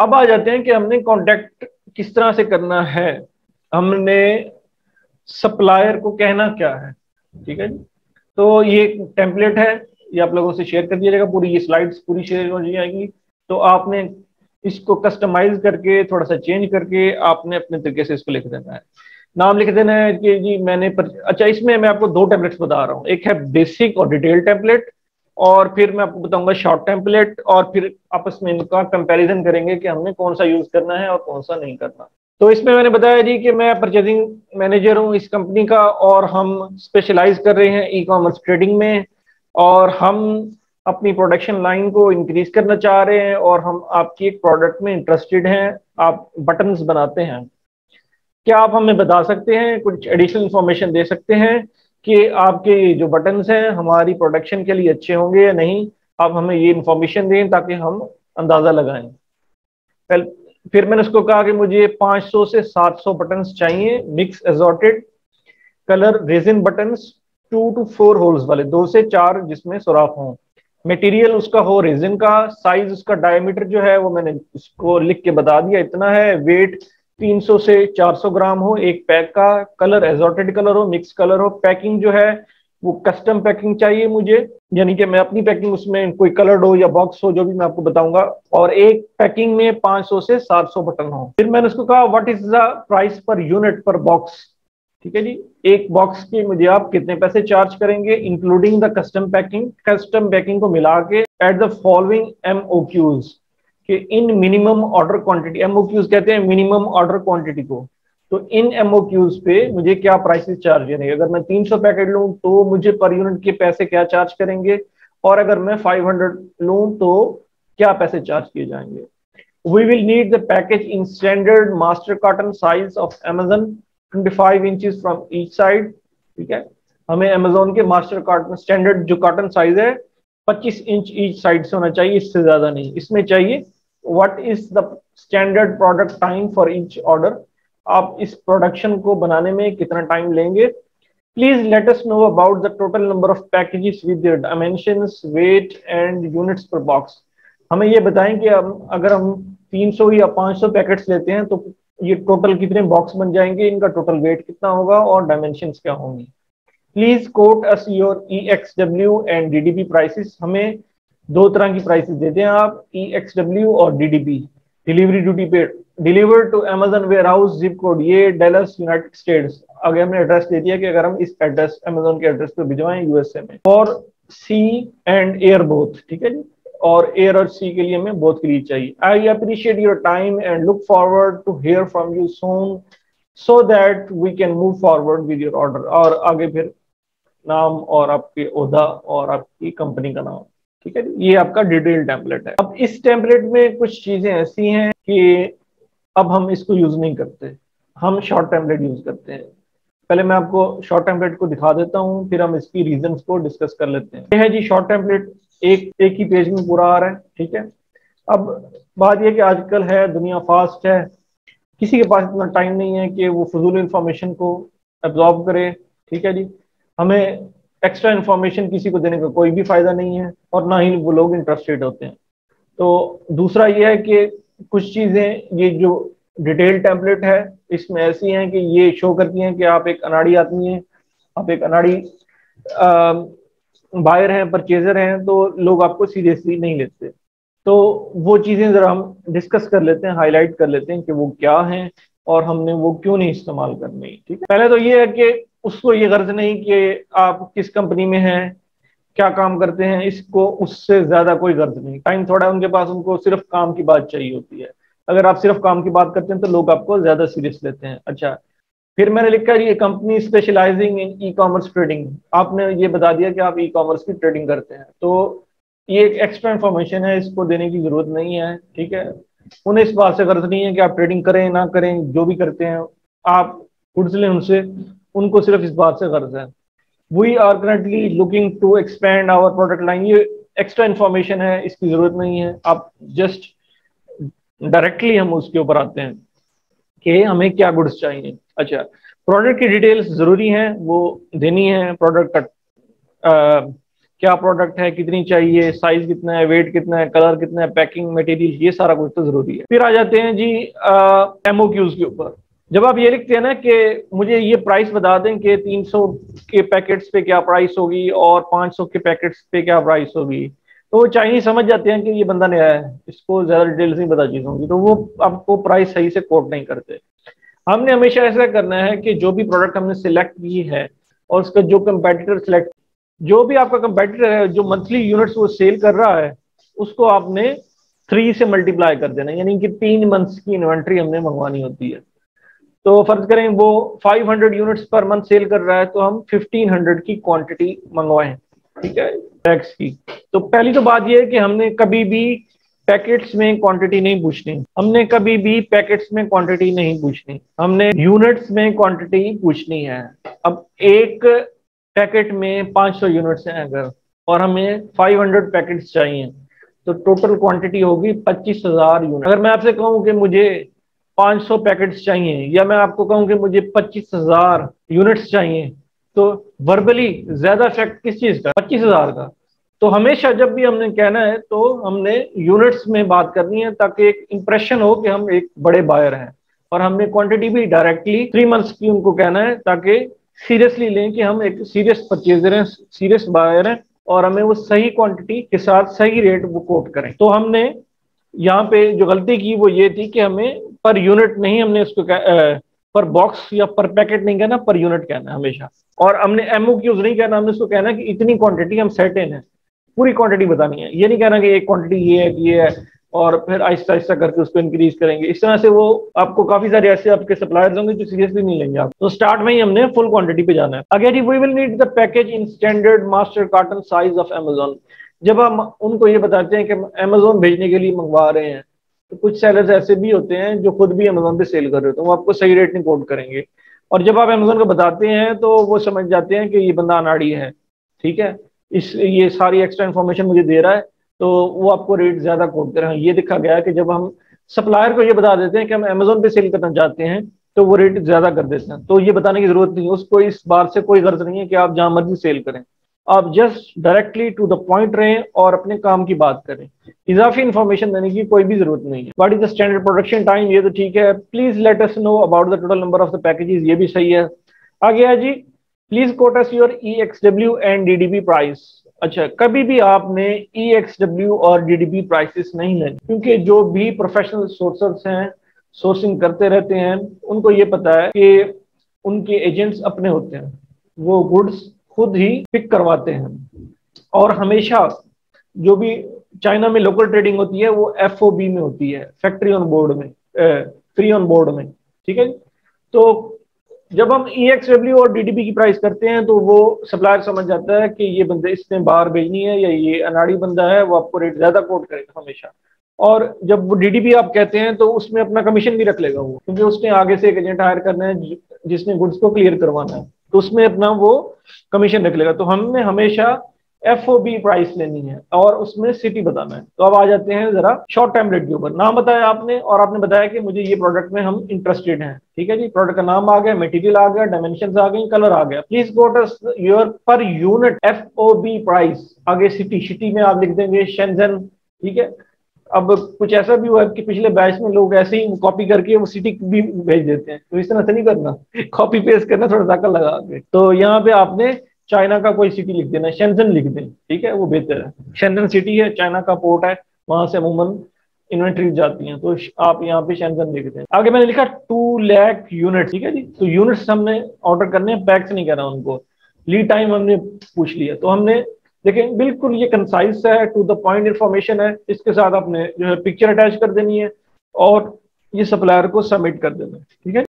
अब आ जाते हैं कि हमने कांटेक्ट किस तरह से करना है, हमने सप्लायर को कहना क्या है। ठीक है जी। तो ये टेम्पलेट है, ये आप लोगों से शेयर कर दिया जाएगा, पूरी ये स्लाइड्स पूरी शेयर हो जाएगी। तो आपने इसको कस्टमाइज करके थोड़ा सा चेंज करके आपने अपने तरीके से इसको लिख देना है। नाम लिख देना है कि जी अच्छा, इसमें मैं आपको दो टेम्पलेट्स बता रहा हूँ, एक है बेसिक और डिटेल टेम्पलेट, और फिर मैं आपको बताऊंगा शॉर्ट टेम्पलेट, और फिर आपस में इनका कंपैरिजन करेंगे कि हमने कौन सा यूज करना है और कौन सा नहीं करना। तो इसमें मैंने बताया जी कि मैं परचेजिंग मैनेजर हूँ इस कंपनी का, और हम स्पेशलाइज कर रहे हैं ई कॉमर्स ट्रेडिंग में, और हम अपनी प्रोडक्शन लाइन को इंक्रीज करना चाह रहे हैं, और हम आपकी एक प्रोडक्ट में इंटरेस्टेड हैं। आप बटन्स बनाते हैं, क्या आप हमें बता सकते हैं, कुछ एडिशनल इंफॉर्मेशन दे सकते हैं कि आपके जो बटन्स हैं हमारी प्रोडक्शन के लिए अच्छे होंगे या नहीं? आप हमें ये इंफॉर्मेशन दें ताकि हम अंदाजा लगाएं। पहले फिर मैंने उसको कहा कि मुझे 500 से 700 बटन्स चाहिए, mix assorted colour resin buttons, 2 to 4 holes वाले, 2 से 4 जिसमें सुराख हों। मटेरियल उसका हो रेजिन का, साइज उसका डायमीटर जो है वो मैंने उसको लिख के बता दिया, इतना है। वेट 300 से 400 ग्राम हो एक पैक का। कलर एजॉर्टेड कलर हो, मिक्स कलर हो। पैकिंग जो है वो कस्टम पैकिंग चाहिए मुझे, यानी कि मैं अपनी पैकिंग उसमें कोई कलर्ड हो या बॉक्स हो, जो भी मैं आपको बताऊंगा। और एक पैकिंग में 500 से 700 बटन हो। फिर मैंने उसको कहा what is the price per unit पर बॉक्स। ठीक है जी। एक बॉक्स के मुझे आप कितने पैसे चार्ज करेंगे, including the custom packing, custom packing को मिला के, एट द फॉलोइंग एमओक्यूज, कि इन मिनिमम ऑर्डर क्वांटिटी, एमओक्यूज कहते हैं मिनिमम ऑर्डर क्वांटिटी को। तो इन एमओक्यूज पे मुझे क्या प्राइसेस चार्ज करेंगे? अगर मैं 300 पैकेट लूं तो मुझे पर यूनिट के पैसे क्या चार्ज करेंगे, और अगर मैं 500 लूं तो क्या पैसे चार्ज किए जाएंगे? We will need the package in standard master carton size of Amazon, 25 inches from each side। ठीक है, हमें Amazon के मास्टर कार्टन स्टैंडर्ड जो कार्टन साइज है 25 इंच ईच साइड से होना चाहिए, इससे ज्यादा नहीं। इसमें चाहिए what is the standard product time for each order, आप इस प्रोडक्शन को बनाने में कितना टाइम लेंगे। Please let us know about the total number of packages with their dimensions, weight and units per box. हमें ये बताएं कि अगर हम 300 या 500 पैकेट्स लेते हैं तो ये टोटल कितने बॉक्स बन जाएंगे, इनका टोटल वेट कितना होगा और डायमेंशंस क्या होंगी। Please quote us your EXW and DDP prices. हमें दो तरह की प्राइसेस देते हैं आप, EXW और DDP। Delivery duty pay, deliver to Amazon warehouse, zip code ये डैलस यूनाइटेड स्टेट्स। आगे हमने एड्रेस दे दिया कि अगर हम इस एड्रेस अमेजोन के एड्रेस पे भिजवाएं USA में। और सी एंड एयर बोथ, ठीक है जी। और एयर और सी के लिए हमें बोथ के लिए चाहिए। I appreciate your time and look forward to hear from you soon so that we can move forward with your order. और आगे फिर नाम और आपके ओहदा और आपकी कंपनी का नाम। ठीक है, ये आपका डिटेल टेम्पलेट है। अब इस टेम्पलेट में कुछ चीजें ऐसी हैं कि अब हम इसको यूज नहीं करते, हम शॉर्ट टेम्पलेट यूज करते हैं। पहले मैं आपको शॉर्ट टेम्पलेट को दिखा देता हूँ, फिर हम इसकी रीजंस को डिस्कस कर लेते हैं। ये है जी शॉर्ट टेम्पलेट, एक ही पेज में पूरा आ रहा है। ठीक है, अब बात यह कि आजकल है दुनिया फास्ट है, किसी के पास इतना टाइम नहीं है कि वो फजूल इंफॉर्मेशन को एब्जॉर्ब करे। ठीक है जी, हमें एक्स्ट्रा इंफॉर्मेशन किसी को देने का कोई भी फायदा नहीं है, और ना ही वो लोग इंटरेस्टेड होते हैं। तो दूसरा ये है कि कुछ चीजें, ये जो डिटेल टेम्पलेट है इसमें ऐसी हैं कि ये शो करती हैं कि आप एक अनाड़ी आदमी हैं, आप एक अनाड़ी बायर हैं, परचेजर हैं, तो लोग आपको सीरियसली नहीं लेते। तो वो चीजें जरा हम डिस्कस कर लेते हैं, हाईलाइट कर लेते हैं कि वो क्या हैं और हमने वो क्यों नहीं इस्तेमाल करनी। ठीक है, पहले तो ये है कि उसको ये गर्ज नहीं कि आप किस कंपनी में हैं, क्या काम करते हैं, इसको उससे ज्यादा कोई गर्ज नहीं। टाइम थोड़ा है उनके पास, उनको सिर्फ काम की बात चाहिए होती है। अगर आप सिर्फ काम की बात करते हैं तो लोग आपको ज्यादा सीरियस लेते हैं। अच्छा, फिर मैंने लिखा ये कंपनी स्पेशलाइजिंग इन ई कॉमर्स ट्रेडिंग। आपने ये बता दिया कि आप ई कॉमर्स की ट्रेडिंग करते हैं, तो ये एक एक्स्ट्रा इन्फॉर्मेशन है, इसको देने की जरूरत नहीं है। ठीक है, उन्हें इस बात से गर्ज नहीं है कि आप ट्रेडिंग करें ना करें, जो भी करते हैं आप खुद से लें उनसे, उनको सिर्फ इस बात से गर्ज है। We are currently looking to expand our product line. ये एक्स्ट्रा इन्फॉर्मेशन है, इसकी जरूरत नहीं है। आप जस्ट डायरेक्टली हम उसके ऊपर आते हैं कि हमें क्या गुड्स चाहिए। अच्छा, प्रोडक्ट की डिटेल्स जरूरी हैं, वो देनी है। प्रोडक्ट का क्या प्रोडक्ट है, कितनी चाहिए, साइज कितना है, वेट कितना है, कलर कितना है, पैकिंग मटेरियल, ये सारा कुछ तो जरूरी है। फिर आ जाते हैं जी एमओक्यूज के ऊपर। जब आप ये लिखते हैं ना कि मुझे ये प्राइस बता दें कि 300 के पैकेट्स पे क्या प्राइस होगी और 500 के पैकेट्स पे क्या प्राइस होगी, तो वो चाइनीज समझ जाते हैं कि ये बंदा नया है, इसको ज्यादा डिटेल्स नहीं पता चीजों की, तो वो आपको प्राइस सही से कोट नहीं करते। हमने हमेशा ऐसा करना है कि जो भी प्रोडक्ट हमने सिलेक्ट की है और उसका जो कंपेटिटर सिलेक्ट, जो भी आपका कंपेटिटर है जो मंथली यूनिट्स वो सेल कर रहा है, उसको आपने 3 से मल्टीप्लाई कर देना, यानी कि 3 मंथ्स की इन्वेंट्री हमने मंगवानी होती है। तो फर्ज करें वो 500 यूनिट्स पर मंथ सेल कर रहा है, तो हम 1500 की क्वांटिटी मंगवाएं, ठीक है, पैक्स की। तो पहली तो बात यह है कि हमने कभी भी पैकेट्स में क्वांटिटी नहीं पूछनी, हमने कभी भी पैकेट्स में क्वांटिटी नहीं पूछनी, हमने यूनिट्स में क्वांटिटी पूछनी है। अब एक पैकेट में 500 यूनिट्स हैं अगर, और हमें 500 पैकेट्स चाहिए, तो टोटल क्वांटिटी होगी 25,000 यूनिट। अगर मैं आपसे कहूं कि मुझे 500 पैकेट्स चाहिए, या मैं आपको कहूं कि मुझे 25,000 यूनिट्स चाहिए, तो वर्बली ज्यादा इफेक्ट किस चीज का, 25,000 का। तो हमेशा जब भी हमने कहना है तो हमने यूनिट्स में बात करनी है, ताकि एक इंप्रेशन हो कि हम एक बड़े बायर हैं। और हमने क्वांटिटी भी डायरेक्टली 3 मंथ्स की उनको कहना है, ताकि सीरियसली लें कि हम एक सीरियस परचेजर हैं, सीरियस बायर हैं, और हमें वो सही क्वांटिटी के साथ सही रेट वो कोट करें। तो हमने यहाँ पे जो गलती की वो ये थी कि हमें पर यूनिट नहीं, हमने उसको पर बॉक्स या पर पैकेट नहीं कहना, पर यूनिट कहना है हमेशा। और हमने एमओक्यूज नहीं कहना, हमने उसको कहना कि इतनी क्वांटिटी हम सर्टेन है, पूरी क्वांटिटी बतानी है। ये नहीं कहना कि एक क्वांटिटी ये है कि ये है, और फिर आहिस्ता आहिस्ता करके उसको इंक्रीज करेंगे। इस तरह से वो आपको काफी सारे ऐसे आपके सप्लायर्स होंगे जो सीरियसली नहीं लेंगे आप। तो स्टार्ट में ही हमने फुल क्वांटिटी पे जाना है। Again we will need the package in standard master carton size of Amazon. जब हम उनको ये बताते हैं कि अमेजोन भेजने के लिए मंगवा रहे हैं, तो कुछ सेलर्स ऐसे भी होते हैं जो खुद भी अमेजोन पे सेल कर रहे होते हैं, वो आपको सही रेट नहीं कोट करेंगे। और जब आप अमेजोन को बताते हैं तो वो समझ जाते हैं कि ये बंदा अनाड़ी है, ठीक है, इस ये सारी एक्स्ट्रा इन्फॉर्मेशन मुझे दे रहा है, तो वो आपको रेट ज्यादा कोट कर रहे हैं। ये देखा गया है कि जब हम सप्लायर को ये बता देते हैं कि हम अमेजोन पे सेल करना चाहते हैं, तो वो रेट ज्यादा कर देते हैं। तो ये बताने की जरूरत नहीं है, उसको इस बात से कोई गर्ज नहीं है कि आप जहां मर्जी सेल करें, आप just directly to the point रहें और अपने काम की बात करें। इजाफी इंफॉर्मेशन देने की कोई भी जरूरत नहीं है। What is the standard production time, ये तो ठीक है। Please let us know about the total number of the packages, ये भी सही है। आगे है जी, please quote us your EXW and DDP price. अच्छा, कभी भी आपने EXW और DDP प्राइसेस नहीं लेने, क्योंकि जो भी प्रोफेशनल सोर्सर्स हैं, सोर्सिंग करते रहते हैं, उनको ये पता है कि उनके एजेंट्स अपने होते हैं, वो गुड्स खुद ही पिक करवाते हैं। और हमेशा जो भी चाइना में लोकल ट्रेडिंग होती है वो FOB में होती है, फैक्ट्री ऑन बोर्ड में, फ्री ऑन बोर्ड में, ठीक है। तो जब हम EXW और DDP की प्राइस करते हैं, तो वो सप्लायर समझ जाता है कि ये बंदे इसने बाहर भेजनी है या ये अनाड़ी बंदा है, वो आपको रेट ज्यादा कोट करेगा हमेशा। और जब वो DDP आप कहते हैं तो उसमें अपना कमीशन भी रख लेगा वो, क्योंकि उसने आगे से एक एजेंट हायर करना है जिसने गुड्स को क्लियर करवाना है, तो उसमें अपना वो कमीशन रख लेगा। तो हमने हमेशा FOB प्राइस लेनी है और उसमें सिटी बताना है। तो अब आ जाते हैं जरा शॉर्ट टाइम रेट के ऊपर। नाम बताया आपने और आपने बताया कि मुझे ये प्रोडक्ट में हम इंटरेस्टेड हैं, ठीक है जी। प्रोडक्ट का नाम आ गया, मटेरियल आ गया, डायमेंशन आ गई, कलर आ गया। Please quote us your per unit FOB price. आगे सिटी में आप लिख देंगे शेंजन, ठीक है। अब कुछ ऐसा भी हुआ है कि पिछले बैच में लोग ऐसे ही कॉपी करके वो सिटी भी भेज देते हैं, तो इस तरह से नहीं करना, कॉपी पेस्ट करना, थोड़ा सा लगा के। तो यहाँ पे आपने चाइना का कोई सिटी लिख देना, शेंजन लिख दें, ठीक है, वो बेहतर है। शेंजन सिटी है, चाइना का पोर्ट है, वहां से अमूमन इन्वेंट्री जाती हैं, तो आप यहाँ पे शेंजन लिख दें। आगे मैंने लिखा 2 लाख यूनिट, ठीक है जी। तो यूनिट्स हमने ऑर्डर करने हैं, पैक्स नहीं करना उनको। लीड टाइम हमने पूछ लिया, तो हमने देखें बिल्कुल ये कंसाइज है, टू द पॉइंट इंफॉर्मेशन है। इसके साथ आपने जो है पिक्चर अटैच कर देनी है और ये सप्लायर को सबमिट कर देना है, ठीक है।